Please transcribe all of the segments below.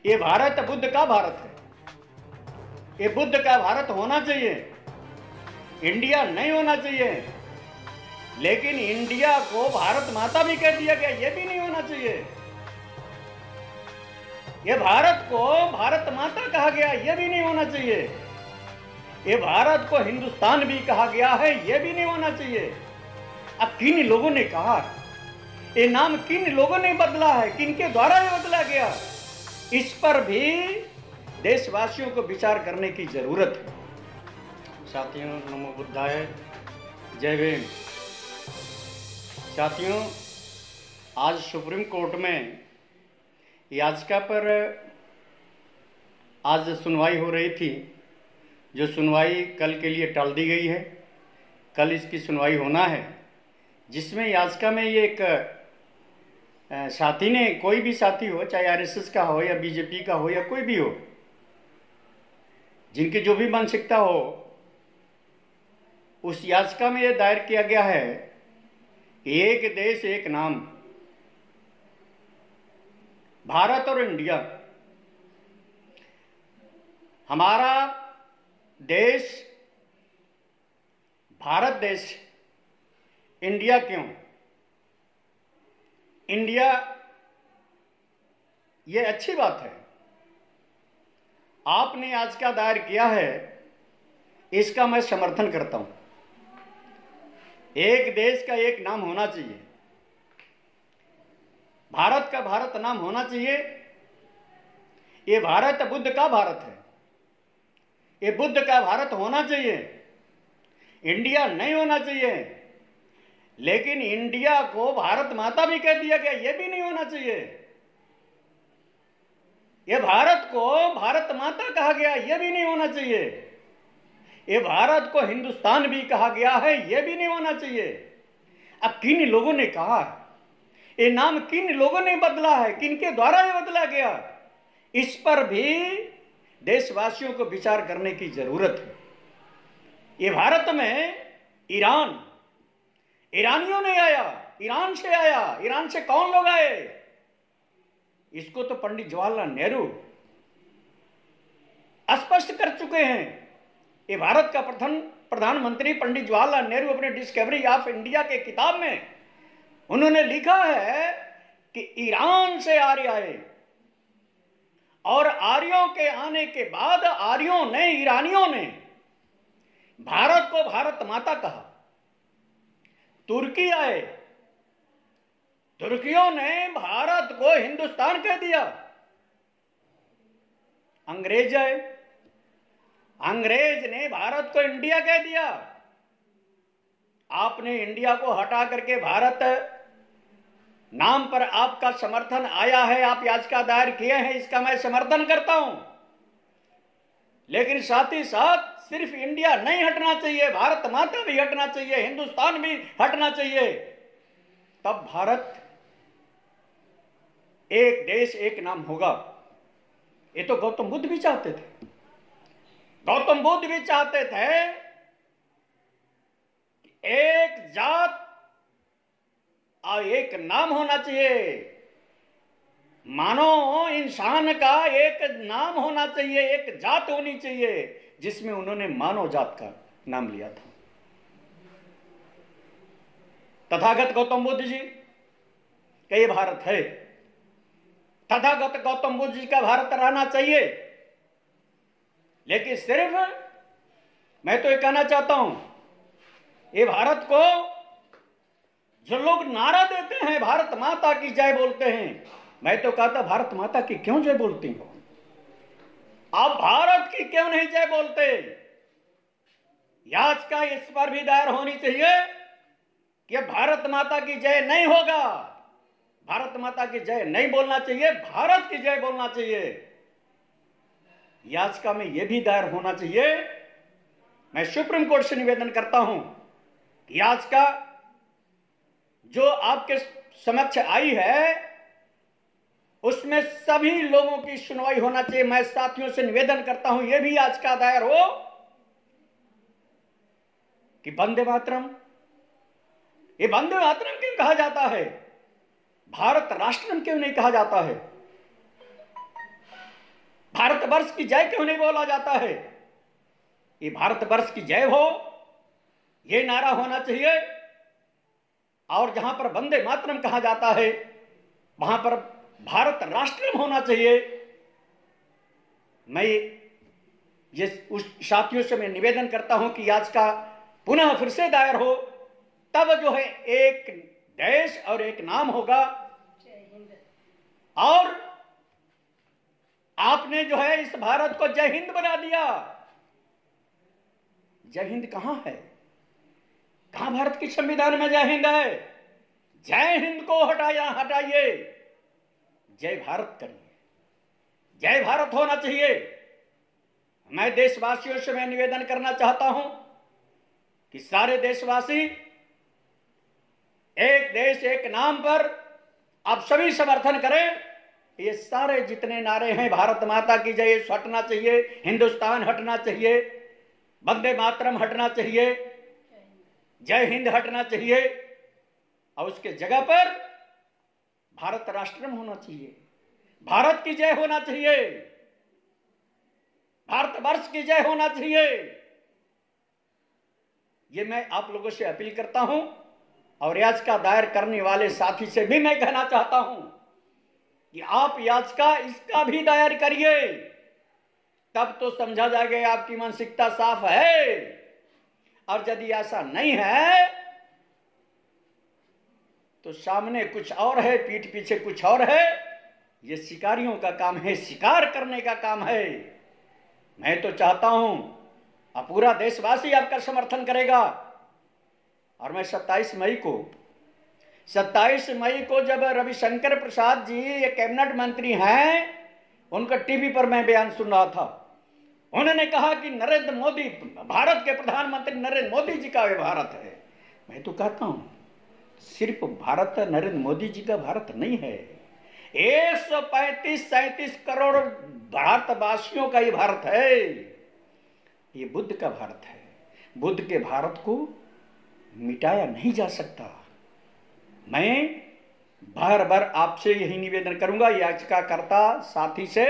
ये भारत बुद्ध का भारत है। ये बुद्ध का भारत होना चाहिए, इंडिया नहीं होना चाहिए। लेकिन इंडिया को भारत माता भी कह दिया गया, ये भी नहीं होना चाहिए। ये भारत को भारत माता कहा गया, ये भी नहीं होना चाहिए। ये भारत को हिंदुस्तान भी कहा गया है, ये भी नहीं होना चाहिए। अब किन लोगों ने कहा, ये नाम किन लोगों ने बदला है, किनके द्वारा ये बदला गया, इस पर भी देशवासियों को विचार करने की जरूरत है। साथियों, नमो बुद्धाय, जय भीम। साथियों, आज सुप्रीम कोर्ट में याचिका पर आज सुनवाई हो रही थी, जो सुनवाई कल के लिए टाल दी गई है। कल इसकी सुनवाई होना है, जिसमें याचिका में ये एक साथी ने, कोई भी साथी हो, चाहे आरएसएस का हो या बीजेपी का हो या कोई भी हो, जिनकी जो भी मानसिकता हो, उस याचिका में यह दायर किया गया है कि एक देश एक नाम, भारत और इंडिया। हमारा देश भारत देश, इंडिया क्यों? इंडिया, ये अच्छी बात है। आपने आज का दायर किया है, इसका मैं समर्थन करता हूं। एक देश का एक नाम होना चाहिए, भारत का भारत नाम होना चाहिए। ये भारत बुद्ध का भारत है, ये बुद्ध का भारत होना चाहिए, इंडिया नहीं होना चाहिए। लेकिन इंडिया को भारत माता भी कह दिया गया, ये भी नहीं होना चाहिए। ये भारत को भारत माता कहा गया, ये भी नहीं होना चाहिए। ये भारत को हिंदुस्तान भी कहा गया है, ये भी नहीं होना चाहिए। अब किन लोगों ने कहा, ये नाम किन लोगों ने बदला है, किनके द्वारा ये बदला गया, इस पर भी देशवासियों को विचार करने की जरूरत है। ये भारत में ईरानियों ने आया, ईरान से आया। ईरान से कौन लोग आए? इसको तो पंडित जवाहरलाल नेहरू स्पष्ट कर चुके हैं। ये भारत का प्रधानमंत्री पंडित जवाहरलाल नेहरू अपने डिस्कवरी ऑफ इंडिया के किताब में उन्होंने लिखा है कि ईरान से आर्य आए, और आर्यों के आने के बाद आर्यों ने, ईरानियों ने भारत को भारत माता कहा। तुर्की आए, तुर्कियों ने भारत को हिंदुस्तान कह दिया। अंग्रेज आए, अंग्रेज ने भारत को इंडिया कह दिया। आपने इंडिया को हटा करके भारत नाम पर आपका समर्थन आया है, आप याचिका दायर किए हैं, इसका मैं समर्थन करता हूं। लेकिन साथ ही साथ सिर्फ इंडिया नहीं हटना चाहिए, भारत माता भी हटना चाहिए, हिंदुस्तान भी हटना चाहिए। तब भारत एक देश एक नाम होगा। ये तो गौतम बुद्ध भी चाहते थे। गौतम बुद्ध भी चाहते थे कि एक जात और एक नाम होना चाहिए। मानो इंसान का एक नाम होना चाहिए, एक जात होनी चाहिए, जिसमें उन्होंने मानव जात का नाम लिया था। तथागत गौतम बुद्ध जी का ये भारत है। तथागत गौतम बुद्ध जी का भारत रहना चाहिए। लेकिन सिर्फ मैं तो ये कहना चाहता हूं, ये भारत को जो लोग नारा देते हैं, भारत माता की जय बोलते हैं, मैं तो कहता भारत माता की क्यों जय बोलती हो? आप भारत की क्यों नहीं जय बोलते? याचिका इस पर भी दायर होनी चाहिए कि भारत माता की जय नहीं होगा, भारत माता की जय नहीं बोलना चाहिए, भारत की जय बोलना चाहिए। याचिका में यह भी दायर होना चाहिए। मैं सुप्रीम कोर्ट से निवेदन करता हूं कि याचिका जो आपके समक्ष आई है, उसमें सभी लोगों की सुनवाई होना चाहिए। मैं साथियों से निवेदन करता हूं, यह भी याचिका दायर हो कि वंदे मातरम, ये वंदे मातरम क्यों कहा जाता है? भारत राष्ट्रम क्यों नहीं कहा जाता है? भारतवर्ष की जय क्यों नहीं बोला जाता है? ये भारतवर्ष की जय हो, ये नारा होना चाहिए। और जहां पर वंदे मातरम कहा जाता है वहां पर भारत राष्ट्रम होना चाहिए। मैं ये उस साथियों से मैं निवेदन करता हूं कि याचिका पुनः फिर से दायर हो, तब जो है एक देश और एक नाम होगा। और आपने जो है इस भारत को जय हिंद बना दिया। जय हिंद कहां है? कहां भारत के संविधान में जय हिंद है? जय हिंद को हटाइए, जय भारत करिए। जय भारत होना चाहिए। मैं देशवासियों से मैं निवेदन करना चाहता हूं कि सारे देशवासी एक देश एक नाम पर आप सभी समर्थन करें। ये सारे जितने नारे हैं, भारत माता की जय हटना चाहिए, हिंदुस्तान हटना चाहिए, वंदे मातरम हटना चाहिए, जय हिंद हटना चाहिए, और उसके जगह पर भारत राष्ट्रम होना चाहिए, भारत की जय होना चाहिए, भारतवर्ष की जय होना चाहिए। ये मैं आप लोगों से अपील करता हूं और याचिका दायर करने वाले साथी से भी मैं कहना चाहता हूं कि आप याचिका इसका भी दायर करिए, तब तो समझा जाएगा आपकी मानसिकता साफ है। और यदि ऐसा नहीं है तो सामने कुछ और है, पीठ पीछे कुछ और है। ये शिकारियों का काम है, शिकार करने का काम है। मैं तो चाहता हूं अब पूरा देशवासी आपका समर्थन करेगा। और मैं 27 मई को जब रविशंकर प्रसाद जी ये कैबिनेट मंत्री हैं, उनका टीवी पर मैं बयान सुन रहा था। उन्होंने कहा कि नरेंद्र मोदी, भारत के प्रधानमंत्री नरेंद्र मोदी जी का ये भारत है। मैं तो कहता हूं सिर्फ भारत नरेंद्र मोदी जी का भारत नहीं है, 135-37 करोड़ भारतवासियों का ये भारत है। ये बुद्ध का भारत है। बुद्ध के भारत को मिटाया नहीं जा सकता। मैं बार बार आपसे यही निवेदन करूंगा, याचिकाकर्ता साथी से,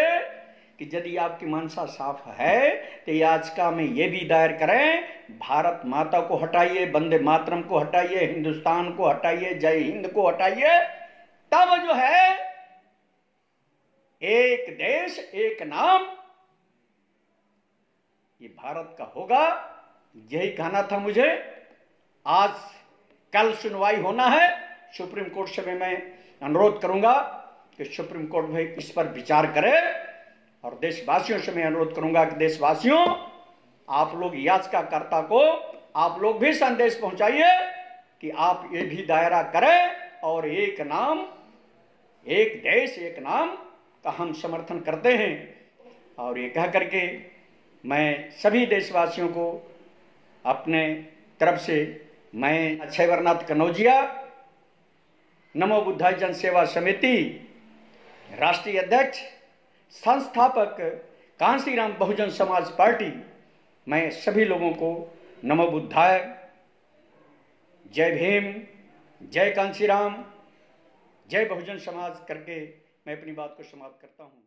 कि यदि आपकी मनसा साफ है तो याचिका में यह भी दायर करें, भारत माता को हटाइए, वंदे मातरम को हटाइए, हिंदुस्तान को हटाइए, जय हिंद को हटाइए। तब जो है एक देश एक नाम ये भारत का होगा। यही कहना था मुझे। आज कल सुनवाई होना है सुप्रीम कोर्ट से। मैं अनुरोध करूंगा कि सुप्रीम कोर्ट में इस पर विचार करे। और देशवासियों से मैं अनुरोध करूंगा कि देशवासियों, आप लोग याचिकाकर्ता को आप लोग भी संदेश पहुंचाइए कि आप ये भी दायरा करें और एक नाम, एक देश एक नाम का हम समर्थन करते हैं। और ये कह करके मैं सभी देशवासियों को अपने तरफ से, मैं अक्षयवरनाथ कनौजिया, नमो बुद्धाय जन सेवा समिति राष्ट्रीय अध्यक्ष, संस्थापक कांशीराम बहुजन समाज पार्टी, मैं सभी लोगों को नमो बुद्धाय, जय भीम, जय कांशीराम, जय बहुजन समाज करके मैं अपनी बात को समाप्त करता हूं।